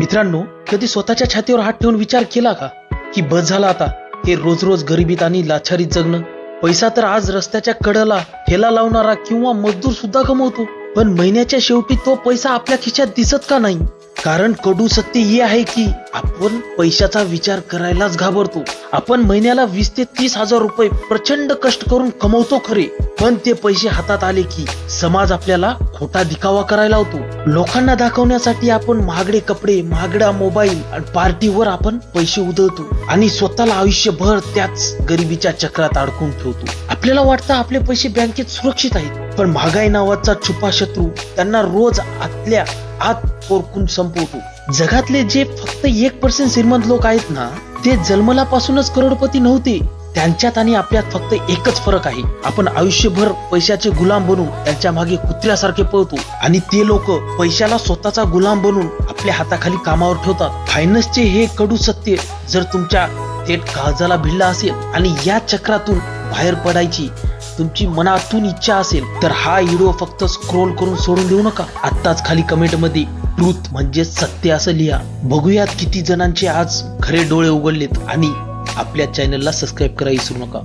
मित्रांनो, कधी स्वतःच्या छातीवर हात ठेवून विचार केला का की बस झाला आता हे रोज रोज गरिबीत आणि लाचारीत जगणं. पैसा तर आज रस्त्याच्या कडेला ठेला लावणारा किंवा मजदूर सुद्धा कमवतो, पण महिन्याच्या शेवटी तो पैसा आपल्या खिशात दिसत का नाही? कारण कडू सत्य हे आहे की आपण पैशाचा विचार करायलाच घाबरतो. आपण महिन्याला 20 ते 30 हजार रुपये प्रचंड कष्ट करून कमवतो खरे, पण ते पैसे हातात आले की समाज आपल्याला खोटा दिखावा करायला लावतो. लोकांना दाखवण्यासाठी आपण महागडे कपडे, महागडा मोबाईल आणि पार्टीवर आपण पैसे उधळतो आणि स्वतःला आयुष्यभर त्याच गरिबीच्या चक्रात अडकून ठेवतो. आपल्याला वाटतं आपले पैसे बँकेत सुरक्षित आहेत, पण महागाई नावाचा छुपा शत्रू त्यांना रोज आतल्या आत पोरकून संपवतो. जगातले जे फक्त 1% श्रीमंत लोक आहेत ना, ते जन्मलापासूनच करोडपती नव्हते. त्यांच्यात आणि आपल्यात फक्त एकच फरक आहे, आपण आयुष्यभर पैशाचे गुलाम बनून त्यांच्या मागे कुत्र्यासारखे पळतो आणि ते लोक पैशाला स्वतःचा गुलाम बनून आपल्या हाताखाली कामावर ठेवतात. फायनान्सचे हे कडू सत्य जर तुमच्या थेट काळजाला भिडला असेल आणि या चक्रातून बाहेर पडायची तुमची मनातून इच्छा असेल तर हा व्हिडिओ फक्त स्क्रोल करून सोडून देऊ नका. आत्ताच खाली कमेंट मध्ये ट्रूथ म्हणजे सत्य असं लिहा. बघूयात किती जणांचे आज खरे डोळे उघडलेत आणि आपल्या चॅनलला सबस्क्राईब करायला विसरू नका.